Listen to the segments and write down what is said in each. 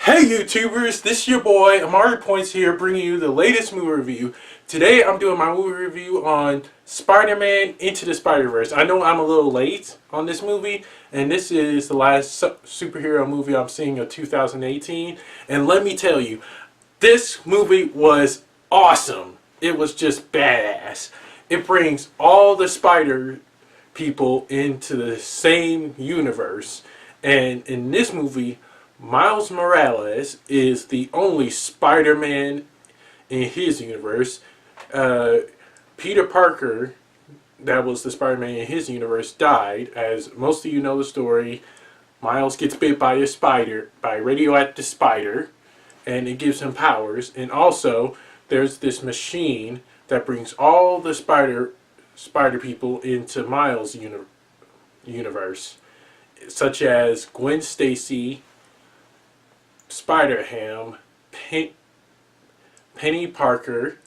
Hey YouTubers, this is your boy Amari Points here, bringing you the latest movie review. Today I'm doing my movie review on Spider-Man Into the Spider-Verse. I know I'm a little late on this movie, and this is the last superhero movie I'm seeing of 2018. And let me tell you, this movie was awesome. It was just badass. It brings all the spider people into the same universe. And in this movie, Miles Morales is the only Spider-Man in his universe. Peter Parker, that was the Spider-Man in his universe, died. As most of you know the story, Miles gets bit by a spider, by a radioactive spider, and it gives him powers. And also, there's this machine that brings all the spider people into Miles' universe, such as Gwen Stacy, Spider-Ham, Penny Parker,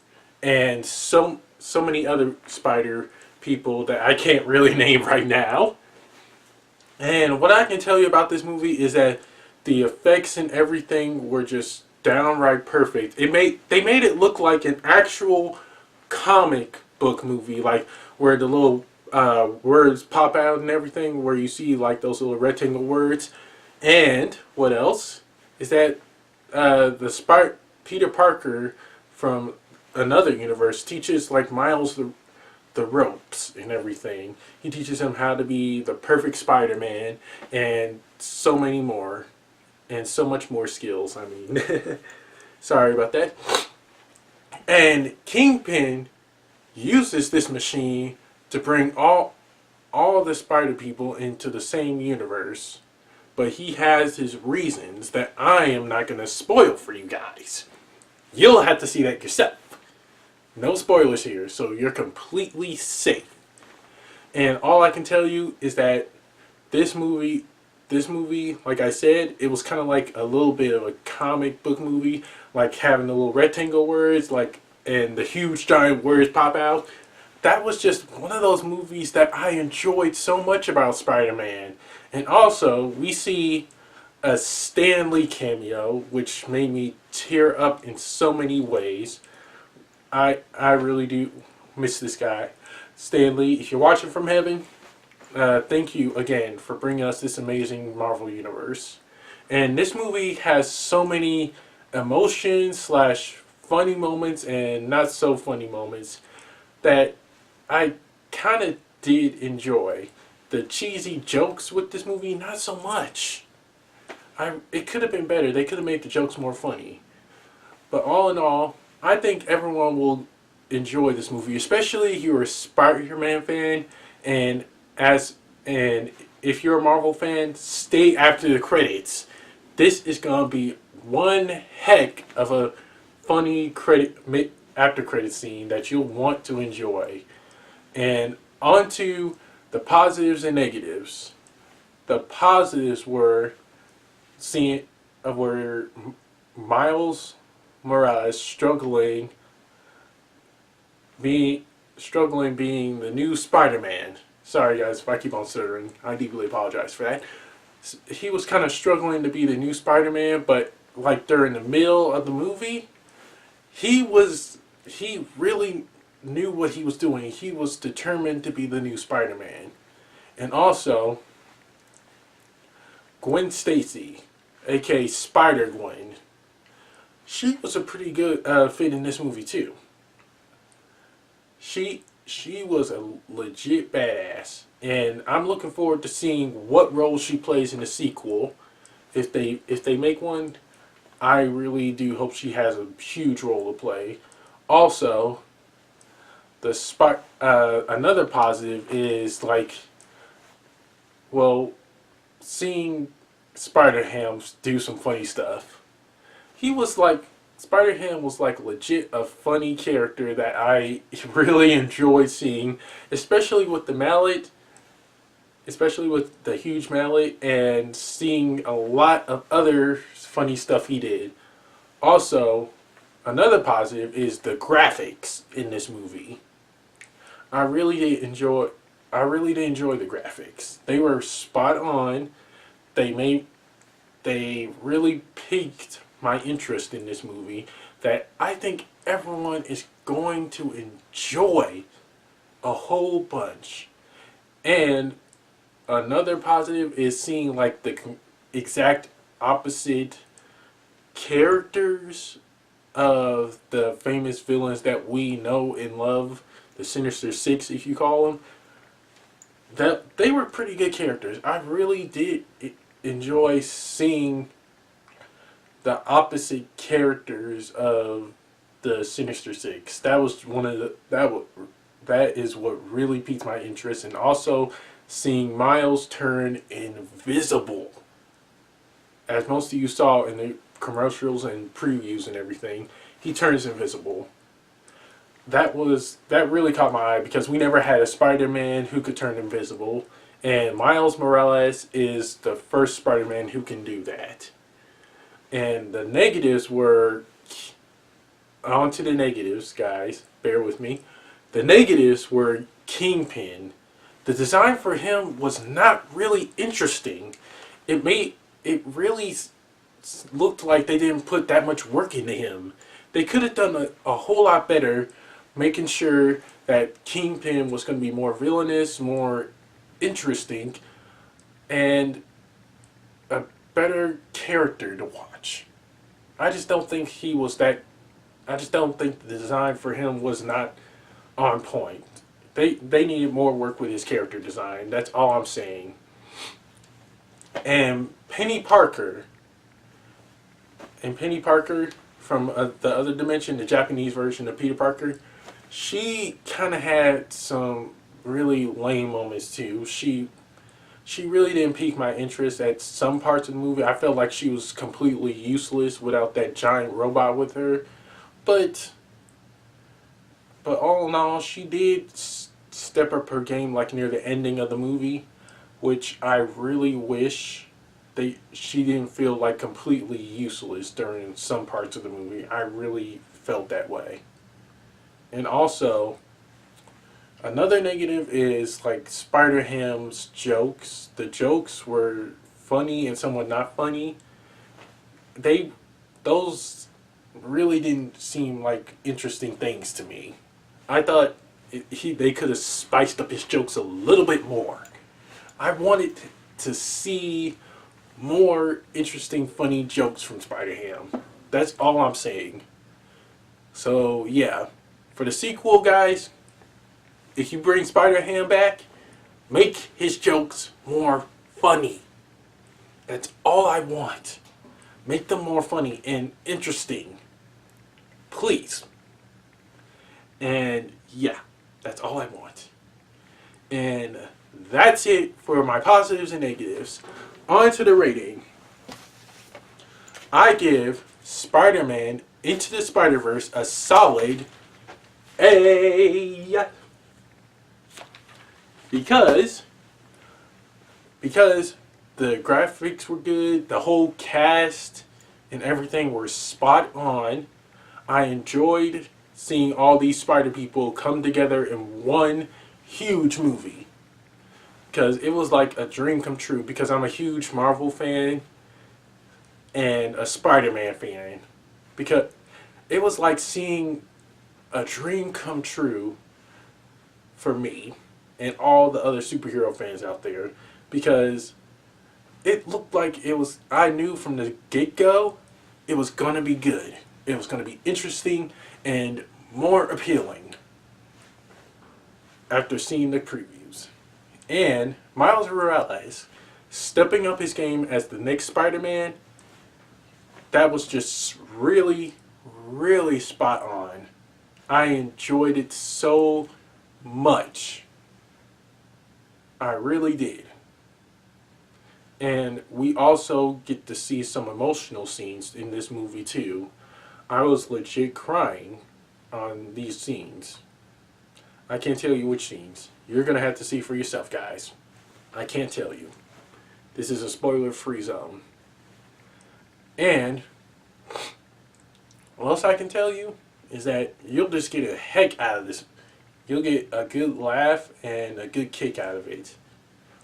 and so many other spider people that I can't really name right now. And what I can tell you about this movie is that the effects and everything were just downright perfect. They made it look like an actual comic book movie, like where the little words pop out and everything, where you see like those little rectangle words. And what else is that Peter Parker from another universe teaches like Miles the ropes and everything. He teaches him how to be the perfect Spider-Man and so many more, and so much more skills. I mean, sorry about that. And Kingpin uses this machine to bring all the spider people into the same universe. But he has his reasons that I am not going to spoil for you guys. You'll have to see that yourself. No spoilers here, so you're completely safe. And all I can tell you is that this movie, like I said, it was kind of like a little bit of a comic book movie, like having the little rectangle words, like, and the huge giant words pop out. That was just one of those movies that I enjoyed so much about Spider-Man. And also, we see a Stan Lee cameo, which made me tear up in so many ways. I really do miss this guy. Stan Lee, if you're watching from heaven, thank you again for bringing us this amazing Marvel Universe. And this movie has so many emotions slash funny moments and not so funny moments that I kind of did enjoy. The cheesy jokes with this movie, not so much. It could have been better. They could have made the jokes more funny. But all in all, I think everyone will enjoy this movie, especially if you're a Spider-Man fan, and if you're a Marvel fan, stay after the credits. This is gonna be one heck of a funny after credit scene that you'll want to enjoy. And on to the positives and negatives. The positives were were Miles Morales struggling being the new Spider-Man. Sorry guys if I keep on stuttering. I deeply apologize for that. He was kind of struggling to be the new Spider-Man, but like during the middle of the movie, he really knew what he was doing. He was determined to be the new Spider-Man. And also, Gwen Stacy, aka Spider-Gwen, she was a pretty good fit in this movie too. She was a legit badass, and I'm looking forward to seeing what role she plays in the sequel. If they make one, I really do hope she has a huge role to play. Also, another positive is like, well, seeing Spider-Ham do some funny stuff. Spider-Ham was like legit a funny character that I really enjoyed seeing, especially with the mallet, especially with the huge mallet, and seeing a lot of other funny stuff he did. Also, another positive is the graphics in this movie. I really did enjoy the graphics. They were spot on. They made they really piqued my interest in this movie that I think everyone is going to enjoy a whole bunch. And another positive is seeing like the exact opposite characters of the famous villains that we know and love, the Sinister Six, if you call them. That they were pretty good characters. I really did enjoy seeing the opposite characters of the Sinister Six. That was one of the that is what really piqued my interest, and also seeing Miles turn invisible, as most of you saw in the commercials and previews and everything. He turns invisible. That really caught my eye because we never had a Spider-Man who could turn invisible, and Miles Morales is the first Spider-Man who can do that. And the negatives were, on to the negatives, guys, bear with me. The negatives were Kingpin. The design for him was not really interesting. It really looked like they didn't put that much work into him. They could have done a whole lot better making sure that Kingpin was going to be more villainous, more interesting, and a better character to watch. I just don't think he was that. I just don't think the design for him was not on point. They needed more work with his character design. That's all I'm saying. And Penny Parker. And Penny Parker from the other dimension, the Japanese version of Peter Parker, she kind of had some really lame moments too. She really didn't pique my interest at some parts of the movie. I felt like she was completely useless without that giant robot with her. But all in all, she did step up her game like near the ending of the movie, which I really wish she didn't feel like completely useless during some parts of the movie. I really felt that way. And also, another negative is like Spider-Ham's jokes. The jokes were funny and somewhat not funny. Those really didn't seem like interesting things to me. I thought they could have spiced up his jokes a little bit more. I wanted to see more interesting, funny jokes from Spider-Ham. That's all I'm saying. So yeah, for the sequel, guys, if you bring Spider-Ham back, make his jokes more funny. That's all I want. Make them more funny and interesting. Please. And yeah, that's all I want. And that's it for my positives and negatives. On to the rating. I give Spider-Man Into the Spider-Verse a solid A. Because the graphics were good, the whole cast and everything were spot on. I enjoyed seeing all these Spider people come together in one huge movie. Because it was like a dream come true, because I'm a huge Marvel fan and a Spider-Man fan. Because it was like seeing a dream come true for me and all the other superhero fans out there. Because it looked like I knew from the get-go it was going to be good. It was going to be interesting and more appealing after seeing the previews. And Miles Morales stepping up his game as the next Spider-Man, that was just really, really spot on. I enjoyed it so much. I really did. And we also get to see some emotional scenes in this movie too. I was legit crying on these scenes. I can't tell you which scenes. You're going to have to see for yourself, guys. I can't tell you. This is a spoiler-free zone. And what else I can tell you is that you'll just get a heck out of this. You'll get a good laugh and a good kick out of it.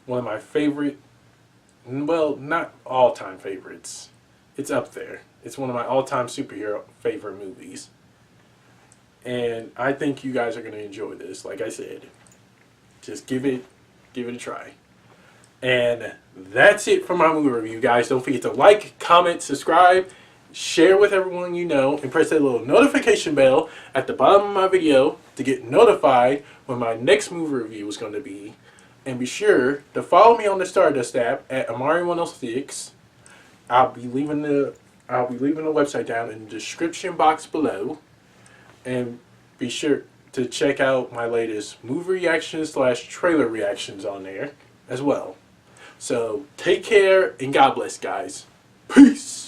One of my favorite well, not all-time favorites. It's up there. It's one of my all-time superhero favorite movies. And I think you guys are going to enjoy this. Like I said, just give it a try. And that's it for my movie review, guys. Don't forget to like, comment, subscribe, share with everyone you know, and press that little notification bell at the bottom of my video to get notified when my next movie review is going to be. And be sure to follow me on the Stardust app at Amari106. I'll be leaving the website down in the description box below. And be sure to check out my latest movie reactions / trailer reactions on there as well. So take care and God bless, guys. Peace.